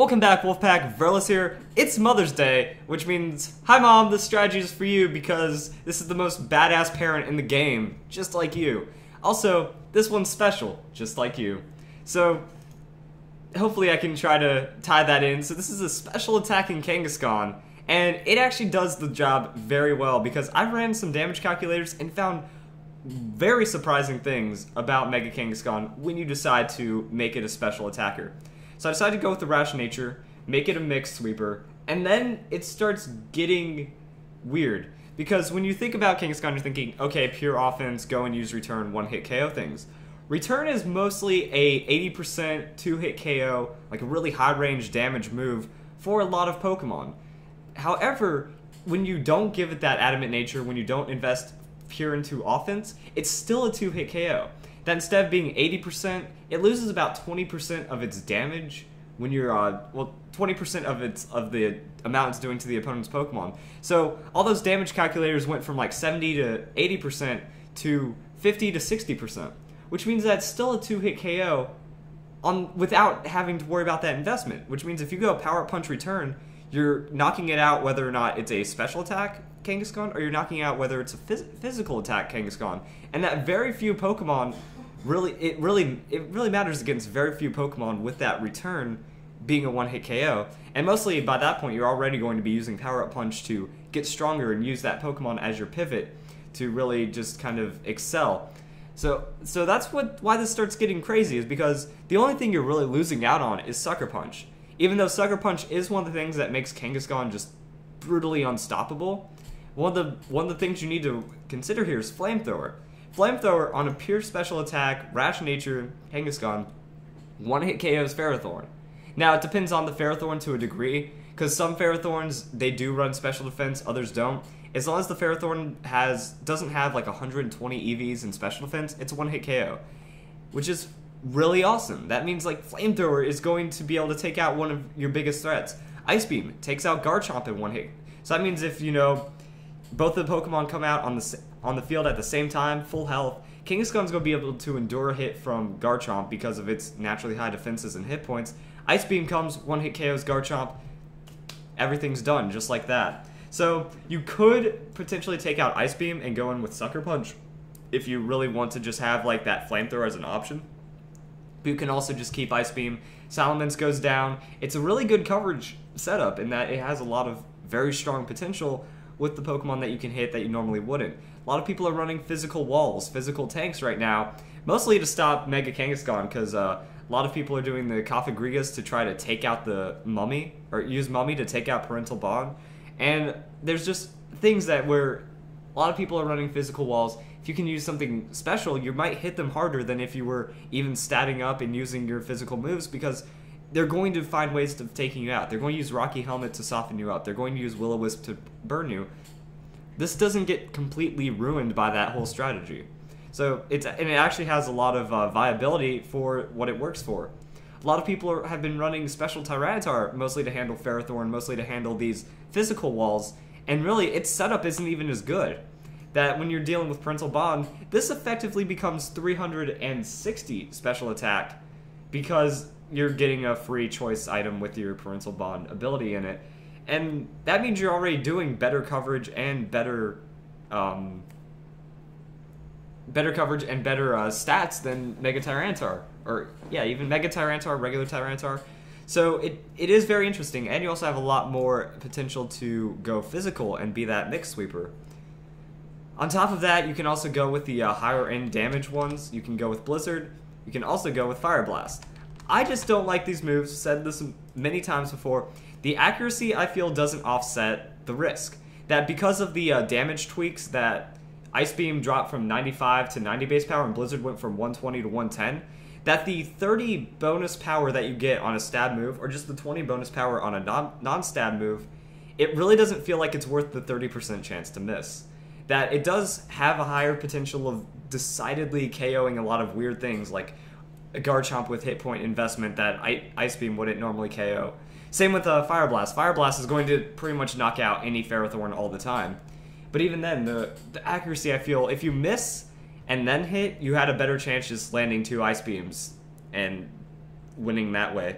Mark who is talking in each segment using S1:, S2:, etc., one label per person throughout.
S1: Welcome back, Wolfpack. Verlis here. It's Mother's Day, which means, hi Mom, this strategy is for you because this is the most badass parent in the game, just like you. Also, this one's special, just like you. So, hopefully I can try to tie that in. So this is a Special Attacking Kangaskhan, and it actually does the job very well because I ran some damage calculators and found very surprising things about Mega Kangaskhan when you decide to make it a special attacker. So I decided to go with the Rash Nature, make it a mixed sweeper, and then it starts getting weird. Because when you think about Kangaskhan, you're thinking, okay, pure offense, go and use return, one-hit KO things. Return is mostly a 80% two-hit KO, like a really high-range damage move for a lot of Pokemon. However, when you don't give it that adamant nature, when you don't invest pure into offense, it's still a two-hit KO. That instead of being 80%, it loses about 20% of its damage when you're, 20% of the amount it's doing to the opponent's Pokemon. So all those damage calculators went from like 70 to 80% to 50 to 60%, which means that's still a two-hit KO without having to worry about that investment, which means if you go Power Punch Return, you're knocking it out whether or not it's a special attack Kangaskhan or you're knocking out whether it's a physical attack Kangaskhan. And that very few Pokemon, it really matters against very few Pokemon with that return being a one-hit KO. And mostly by that point you're already going to be using Power Up Punch to get stronger and use that Pokemon as your pivot to really just kind of excel. So that's why this starts getting crazy, is because the only thing you're really losing out on is Sucker Punch. Even though Sucker Punch is one of the things that makes Kangaskhan just brutally unstoppable, one of the things you need to consider here is Flamethrower. Flamethrower on a pure special attack, Rash Nature Kangaskhan, one-hit KOs Ferrothorn. Now it depends on the Ferrothorn to a degree, because some Ferrothorns, they do run special defense, others don't. As long as the Ferrothorn doesn't have like 120 EVs in special defense, it's a one-hit KO, which is really awesome. That means like Flamethrower is going to be able to take out one of your biggest threats. Ice Beam takes out Garchomp in one hit. So that means if, you know, both the Pokemon come out on the field at the same time, full health, Kangaskhan's going to be able to endure a hit from Garchomp because of its naturally high defenses and hit points. Ice Beam comes, one-hit KOs Garchomp, everything's done, just like that. So you could potentially take out Ice Beam and go in with Sucker Punch if you really want to just have like that Flamethrower as an option. But you can also just keep Ice Beam. Salamence goes down. It's a really good coverage setup in that it has a lot of very strong potential with the Pokemon that you can hit that you normally wouldn't. A lot of people are running physical walls, physical tanks right now, mostly to stop Mega Kangaskhan, because a lot of people are doing the Kafagrigas to try to take out the Mummy, or use Mummy to take out Parental Bond. And there's just things that where a lot of people are running physical walls. If you can use something special, you might hit them harder than if you were even statting up and using your physical moves, because they're going to find ways of taking you out. They're going to use Rocky Helmet to soften you up. They're going to use Will-O-Wisp to burn you. This doesn't get completely ruined by that whole strategy. So it actually has a lot of viability for what it works for. A lot of people have been running Special Tyranitar mostly to handle Ferrothorn, mostly to handle these physical walls, and really its setup isn't even as good. That when you're dealing with Parental Bond, this effectively becomes 360 special attack because you're getting a free choice item with your Parental Bond ability in it. And that means you're already doing better coverage and better stats than Mega Tyranitar. Or, yeah, even Mega Tyranitar, regular Tyranitar. So it is very interesting, and you also have a lot more potential to go physical and be that mixed sweeper. On top of that, you can also go with the higher end damage ones. You can go with Blizzard. You can also go with Fire Blast. I just don't like these moves. Said this many times before. The accuracy, I feel, doesn't offset the risk. That because of the damage tweaks that Ice Beam dropped from 95 to 90 base power and Blizzard went from 120 to 110, that the 30 bonus power that you get on a stab move, or just the 20 bonus power on a non-stab move, it really doesn't feel like it's worth the 30% chance to miss. That it does have a higher potential of decidedly KOing a lot of weird things, like a Garchomp with hit point investment that Ice Beam wouldn't normally KO. Same with Fire Blast. Fire Blast is going to pretty much knock out any Ferrothorn all the time. But even then, the accuracy, I feel, if you miss and then hit, you had a better chance just landing 2 Ice Beams and winning that way.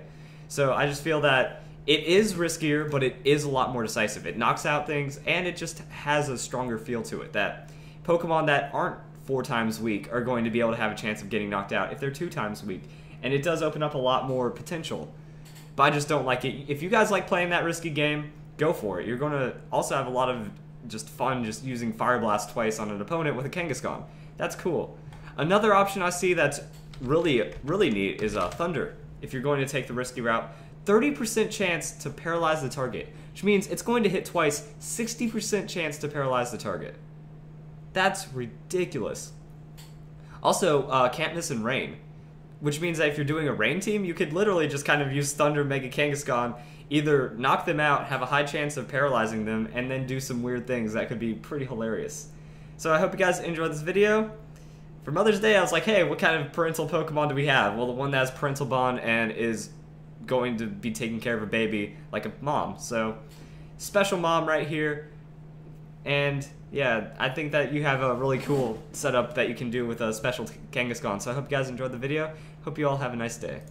S1: So I just feel that it is riskier, but it is a lot more decisive. It knocks out things, and it just has a stronger feel to it, that Pokemon that aren't 4 times weak are going to be able to have a chance of getting knocked out if they're 2 times weak. And it does open up a lot more potential. But I just don't like it. If you guys like playing that risky game, go for it. You're going to also have a lot of just fun just using Fire Blast twice on an opponent with a Kangaskhan. That's cool. Another option I see that's really, really neat is Thunder. If you're going to take the risky route, 30% chance to paralyze the target, which means it's going to hit twice, 60% chance to paralyze the target. That's ridiculous. Also, can't miss in rain, which means that if you're doing a rain team, you could literally just kind of use Thunder, Mega Kangaskhan, either knock them out, have a high chance of paralyzing them, and then do some weird things that could be pretty hilarious. So I hope you guys enjoyed this video. For Mother's Day, I was like, hey, what kind of parental Pokemon do we have? Well, the one that has parental bond and is going to be taking care of a baby like a mom. So, special mom right here. And yeah, I think that you have a really cool setup that you can do with a special Kangaskhan. So I hope you guys enjoyed the video. Hope you all have a nice day.